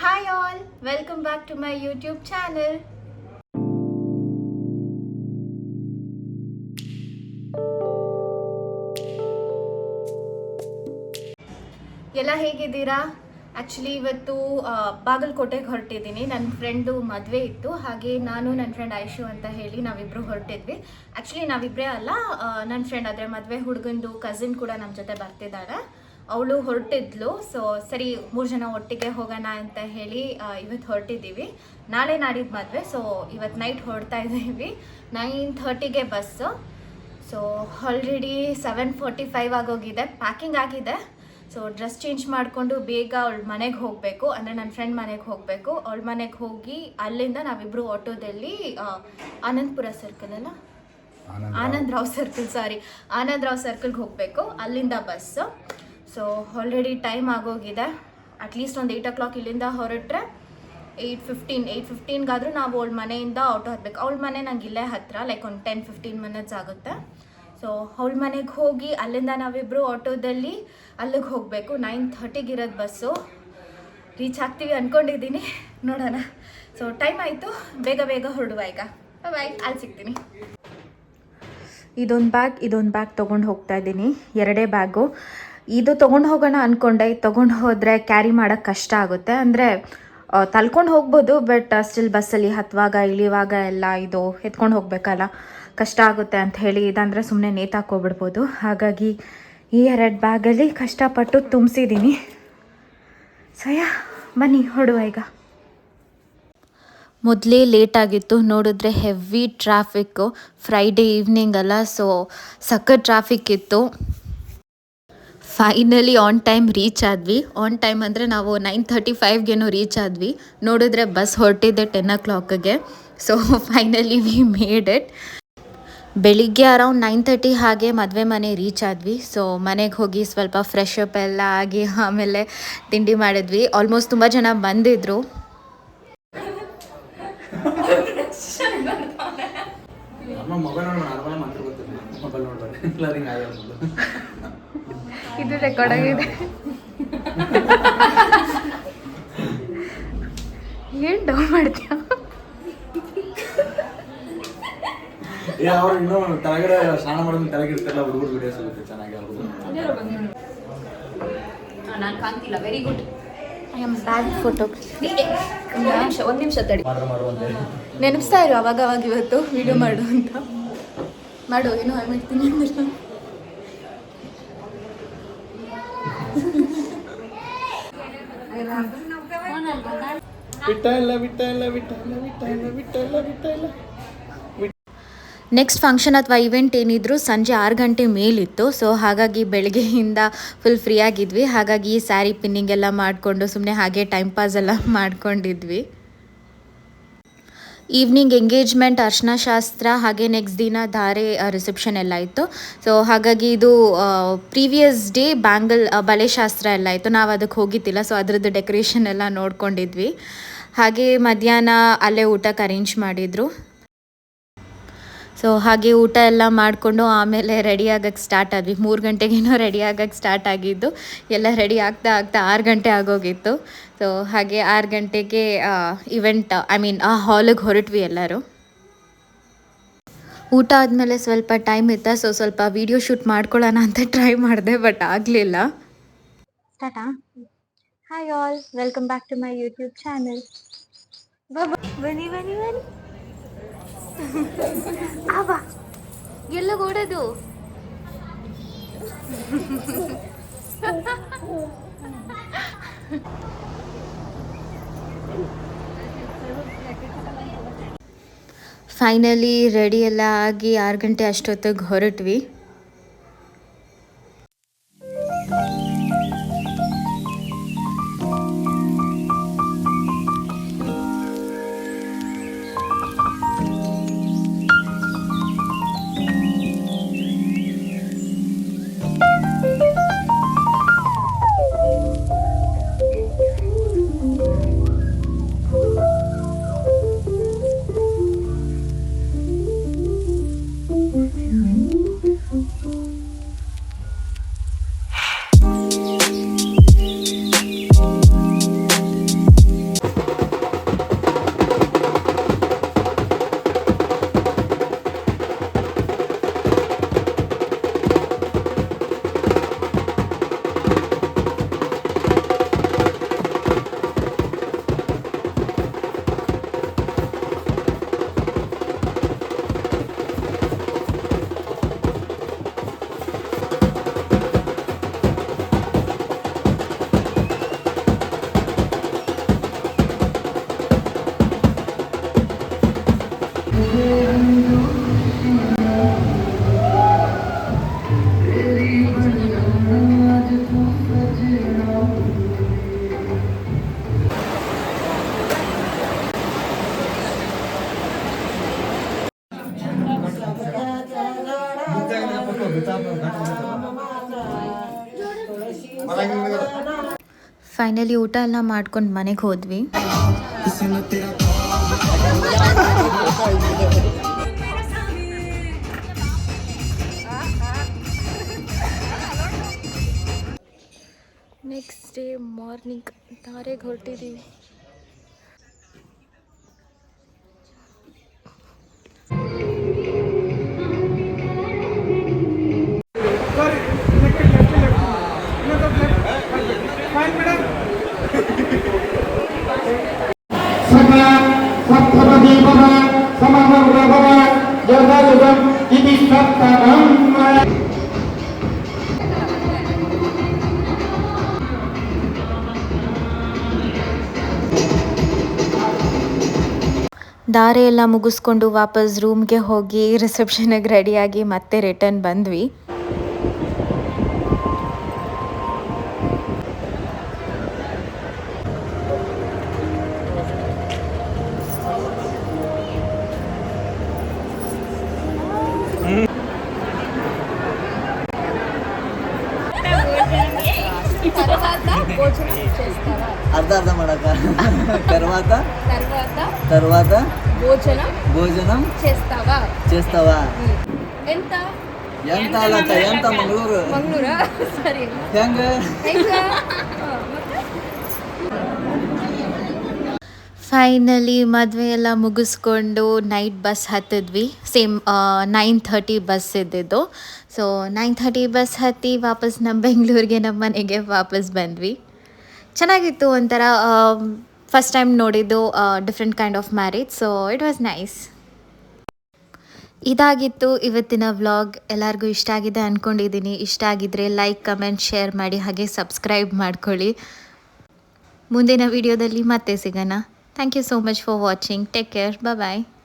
Hi all, welcome back to my YouTube channel. ಎಲ್ಲ ಹೇಗಿದ್ದೀರಾ? Actually ಇವತ್ತು ಬಾಗಲಕೋಟೆಗೆ ಹೊರಟಿದ್ದೀನಿ. ನನ್ನ ಫ್ರೆಂಡು ಮದುವೆ ಇತ್ತು, ಹಾಗೆ ನಾನು ನನ್ನ ಫ್ರೆಂಡ್ ಐಶು ಅಂತ ಹೇಳಿ ನಾವಿಬ್ಬರು ಹೊರಟಿದ್ವಿ. ಆ್ಯಕ್ಚುಲಿ ನಾವಿಬ್ಬರೇ ಅಲ್ಲ, ನನ್ನ ಫ್ರೆಂಡ್ ಆದರೆ ಮದುವೆ ಹುಡುಗಂದು ಕಸಿನ್ ಕೂಡ ನಮ್ಮ ಜೊತೆ ಬರ್ತಿದ್ದಾಳೆ. ಅವಳು ಹೊರಟಿದ್ಲು. ಸೊ ಸರಿ 3 ಜನ ಒಟ್ಟಿಗೆ ಹೋಗೋಣ ಅಂತ ಹೇಳಿ ಇವತ್ತು ಹೊರಟಿದ್ದೀವಿ. ನಾಳೆ ನಾಡಿದ್ದು ಮದುವೆ, ಸೊ ಇವತ್ತು ನೈಟ್ ಹೊರಡ್ತಾ ಇದ್ದೀವಿ. 9:30ಗೆ ಬಸ್ಸು. ಸೊ ಆಲ್ರೆಡಿ 7:45 ಆಗೋಗಿದೆ. ಪ್ಯಾಕಿಂಗ್ ಆಗಿದೆ. ಸೊ ಡ್ರೆಸ್ ಚೇಂಜ್ ಮಾಡಿಕೊಂಡು ಬೇಗ ಅವಳ ಮನೆಗೆ ಹೋಗಬೇಕು, ಅಂದರೆ ನನ್ನ ಫ್ರೆಂಡ್ ಮನೆಗೆ ಹೋಗಬೇಕು. ಅವಳ ಮನೆಗೆ ಹೋಗಿ ಅಲ್ಲಿಂದ ನಾವಿಬ್ಬರು ಆಟೋದಲ್ಲಿ ಆನಂದಪುರ ಸರ್ಕಲ್ ಅಲ್ಲ, ಆನಂದರಾವ್ ಸರ್ಕಲ್ಗೆ ಹೋಗಬೇಕು. ಅಲ್ಲಿಂದ ಬಸ್ಸು. ಸೊ ಆಲ್ರೆಡಿ ಟೈಮ್ ಆಗೋಗಿದೆ. ಅಟ್ಲೀಸ್ಟ್ ಒಂದು 8 o'clock ಇಲ್ಲಿಂದ ಹೊರಟ್ರೆ 8:15ಗಾದರೂ ನಾವು ಅವಳ ಮನೆಯಿಂದ ಆಟೋ ಹತ್ತಬೇಕು. ಅವಳ ಮನೆ ನಂಗೆ ಇಲ್ಲೇ ಹತ್ತಿರ, ಲೈಕ್ ಒಂದು 10-15 minutes ಆಗುತ್ತೆ. ಸೊ ಅವಳ ಮನೆಗೆ ಹೋಗಿ ಅಲ್ಲಿಂದ ನಾವಿಬ್ಬರು ಆಟೋದಲ್ಲಿ ಅಲ್ಲಿಗೆ ಹೋಗಬೇಕು. 9:30ಗೆ ಇರೋದು ಬಸ್ಸು. ರೀಚ್ ಆಗ್ತೀವಿ ಅಂದ್ಕೊಂಡಿದ್ದೀನಿ, ನೋಡೋಣ. ಸೊ ಟೈಮ್ ಆಯಿತು, ಬೇಗ ಹೊರಡುವ ಈಗ. ಬಾಯ್, ಅಲ್ಲಿ ಸಿಗ್ತೀನಿ. ಇದೊಂದು ಬ್ಯಾಗ್ ತೊಗೊಂಡು ಹೋಗ್ತಾ ಇದ್ದೀನಿ. 2 ಬ್ಯಾಗು. ಇದು ತೊಗೊಂಡು ಹೋಗೋಣ ಅಂದ್ಕೊಂಡೆ. ಇದು ತೊಗೊಂಡು ಹೋದರೆ ಕ್ಯಾರಿ ಮಾಡೋಕ್ಕೆ ಕಷ್ಟ ಆಗುತ್ತೆ. ಅಂದರೆ ತಲ್ಕೊಂಡು ಹೋಗ್ಬೋದು, ಬಟ್ ಸ್ಟಿಲ್ ಬಸ್ಸಲ್ಲಿ ಹತ್ತುವಾಗ ಇಳಿಯುವಾಗ ಎಲ್ಲ ಇದು ಎತ್ಕೊಂಡು ಹೋಗಬೇಕಲ್ಲ, ಕಷ್ಟ ಆಗುತ್ತೆ ಅಂತ ಹೇಳಿ ಇದಂದರೆ ಸುಮ್ಮನೆ ನೇತಾಕೋಗ್ಬಿಡ್ಬೋದು. ಹಾಗಾಗಿ ಈ 2 ಬ್ಯಾಗಲ್ಲಿ ಕಷ್ಟಪಟ್ಟು ತುಂಬಿಸಿದ್ದೀನಿ. ಸಯ ಬನ್ನಿ ಹೊರಡುವ ಈಗ. ಮೊದಲೇ ಲೇಟಾಗಿತ್ತು, ನೋಡಿದ್ರೆ ಹೆವಿ ಟ್ರಾಫಿಕ್ಕು. ಫ್ರೈಡೇ ಈವ್ನಿಂಗ್ ಅಲ್ಲ, ಸೊ ಸಖತ್ ಟ್ರಾಫಿಕ್ ಇತ್ತು. ಫೈನಲಿ ಆನ್ ಟೈಮ್ ರೀಚ್ ಆದ್ವಿ. ಆನ್ ಟೈಮ್ ಅಂದರೆ ನಾವು 9:35ಗೇನೋ ರೀಚ್ ಆದ್ವಿ. ನೋಡಿದ್ರೆ ಬಸ್ ಹೊರಟಿದ್ದೆ 10 o'clockಗೆ. So finally we made it. ಬೆಳಿಗ್ಗೆ ಅರೌಂಡ್ 9:30 ಹಾಗೆ ಮದುವೆ ಮನೆ ರೀಚ್ ಆದ್ವಿ. ಸೊ ಮನೆಗೆ ಹೋಗಿ ಸ್ವಲ್ಪ ಫ್ರೆಶ್ ಅಪ್ ಎಲ್ಲ ಆಗಿ ಆಮೇಲೆ ತಿಂಡಿ ಮಾಡಿದ್ವಿ. ಆಲ್ಮೋಸ್ಟ್ ತುಂಬ ಜನ ಬಂದಿದ್ರು. ಇದು ರೆಕಾರ್ಡ್ ಆಗಿದೆ. ಏನು ಡೌನ್ ಮಾಡ್ತೀಯ? ತಳಗಡೆ ಸ್ನಾನ ಮಾಡೋದು ತಳಗಿರ್ತಾರಲ್ಲ ಹುಡುಗರು ವಿಡಿಯೋಸ್ ಆಗುತ್ತೆ ಚೆನ್ನಾಗಿ. ನಾನು ಕಾಣ್ತಿಲ್ಲ. Very good. I am bad photo. ಒಂದು ನಿಮಿಷ ತಡಿ. ನೆನಪಿಸ್ತಾ ಇರು ಅವಾಗ ಇವತ್ತು ವಿಡಿಯೋ ಮಾಡು ಅಂತ. ಮಾಡು, ಏನೋ ಮಾಡ್ತೀನಿ ಅಂದ್ರೆ ನೆಕ್ಸ್ಟ್ ಫಂಕ್ಷನ್ ಅಥವಾ ಇವೆಂಟ್ ಏನಿದ್ರು ಸಂಜೆ 6 ಗಂಟೆ ಮೇಲಿತ್ತು. ಸೊ ಹಾಗಾಗಿ ಬೆಳಗ್ಗೆಯಿಂದ ಫುಲ್ ಫ್ರೀ ಆಗಿದ್ವಿ. ಹಾಗಾಗಿ ಸ್ಯಾರಿ ಪಿನ್ನಿಂಗ್ ಎಲ್ಲ ಮಾಡಿಕೊಂಡು ಸುಮ್ಮನೆ ಹಾಗೆ ಟೈಮ್ ಪಾಸ್ ಎಲ್ಲ ಮಾಡ್ಕೊಂಡಿದ್ವಿ. ಈವ್ನಿಂಗ್ ಎಂಗೇಜ್ಮೆಂಟ್, ಅರ್ಶಿನ ಶಾಸ್ತ್ರ, ಹಾಗೆ ನೆಕ್ಸ್ಟ್ ದಿನ ಧಾರೆ ರಿಸೆಪ್ಷನ್ ಎಲ್ಲ ಇತ್ತು. ಸೊ ಹಾಗಾಗಿ ಇದು ಪ್ರೀವಿಯಸ್ ಡೇ ಬಳೆ ಶಾಸ್ತ್ರ ಎಲ್ಲ ಇತ್ತು. ನಾವು ಅದಕ್ಕೆ ಹೋಗಿದ್ದಿಲ್ಲ, ಸೊ ಅದರದ್ದು ಡೆಕೋರೇಷನ್ ಎಲ್ಲ ನೋಡ್ಕೊಂಡಿದ್ವಿ. ಹಾಗೆ ಮಧ್ಯಾಹ್ನ ಅಲ್ಲೇ ಊಟಕ್ಕೆ ಅರೇಂಜ್ ಮಾಡಿದರು. ಸೊ ಹಾಗೆ ಊಟ ಎಲ್ಲ ಮಾಡಿಕೊಂಡು ಆಮೇಲೆ ರೆಡಿ ಆಗೋಕ್ಕೆ ಸ್ಟಾರ್ಟ್ ಆದ್ವಿ. 3 ಗಂಟೆಗೇನೋ ರೆಡಿ ಆಗೋಕ್ಕೆ ಸ್ಟಾರ್ಟ್ ಆಗಿದ್ದು. ಎಲ್ಲ ರೆಡಿ ಆಗ್ತಾ 6 ಗಂಟೆ ಆಗೋಗಿತ್ತು. ಸೊ ಹಾಗೆ 6 ಗಂಟೆಗೆ ಇವೆಂಟ್ ಆ ಹಾಲಿಗೆ ಹೊರಟ್ವಿ ಎಲ್ಲರೂ. ಊಟ ಆದಮೇಲೆ ಸ್ವಲ್ಪ ಟೈಮ್ ಇತ್ತು, ಸೊ ಸ್ವಲ್ಪ ವಿಡಿಯೋ ಶೂಟ್ ಮಾಡ್ಕೊಳ್ಳೋಣ ಅಂತ ಟ್ರೈ ಮಾಡಿದೆ, ಬಟ್ ಆಗಲಿಲ್ಲ. ಟಾಟಾ. Hi all, welcome back to my YouTube channel. ಬನ್ನಿ. ಆವಾ ಎಲ್ಲ ಓಡೋದು. ಫೈನಲಿ ರೆಡಿ ಎಲ್ಲ ಆಗಿ 6 ಗಂಟೆ ಅಷ್ಟೊತ್ತಿಗೆ ಹೊರಟ್ವಿ. ಫೈನಲಿ ಊಟ ಎಲ್ಲ ಮಾಡ್ಕೊಂಡು ಮನೆಗೆ ಹೋದ್ವಿ. ನೆಕ್ಸ್ಟ್ ಡೇ ಮಾರ್ನಿಂಗ್ ಧಾರೆಗೆ ಹೊರಟಿದ್ದೀವಿ. ದಾರೆ ಎಲ್ಲ ಮುಗಿಸ್ಕೊಂಡು ವಾಪಸ್ ರೂಮ್ಗೆ ಹೋಗಿ ರಿಸೆಪ್ಷನ್ಗೆ ರೆಡಿಯಾಗಿ ಮತ್ತೆ ರಿಟರ್ನ್ ಬಂದ್ವಿ. అర్ధ అర్ధ మడక తర్వాత తర్వాత భోజనం చేస్తావా ಎಂತ ఎంత అలక ఎంత మంగళూరు ಸರಿ ಹೆಂಗ ಫೈನಲಿ ಮದುವೆ ಎಲ್ಲ ಮುಗಿಸ್ಕೊಂಡು ನೈಟ್ ಬಸ್ ಹತ್ತಿದ್ವಿ. ಸೇಮ್ 9:30 ಬಸ್ ಇದ್ದಿದ್ದು. ಸೊ 9:30 ಬಸ್ ಹತ್ತಿ ವಾಪಸ್ ನಮ್ಮ ಬೆಂಗಳೂರಿಗೆ ನಮ್ಮ ಮನೆಗೆ ವಾಪಸ್ ಬಂದ್ವಿ. ಚೆನ್ನಾಗಿತ್ತು, ಒಂಥರ ಫಸ್ಟ್ ಟೈಮ್ ನೋಡಿದ್ದು different kind of marriage. So it was nice. ಇದಾಗಿತ್ತು ಇವತ್ತಿನ ವ್ಲಾಗ್. ಎಲ್ಲರಿಗೂ ಇಷ್ಟ ಆಗಿದೆ ಅಂದ್ಕೊಂಡಿದ್ದೀನಿ. ಇಷ್ಟ ಆಗಿದ್ದರೆ ಲೈಕ್, ಕಮೆಂಟ್, ಶೇರ್ ಮಾಡಿ, ಹಾಗೆ ಸಬ್ಸ್ಕ್ರೈಬ್ ಮಾಡ್ಕೊಳ್ಳಿ. ಮುಂದಿನ ವಿಡಿಯೋದಲ್ಲಿ ಮತ್ತೆ ಸಿಗೋಣ. Thank you so much for watching. Take care. Bye bye.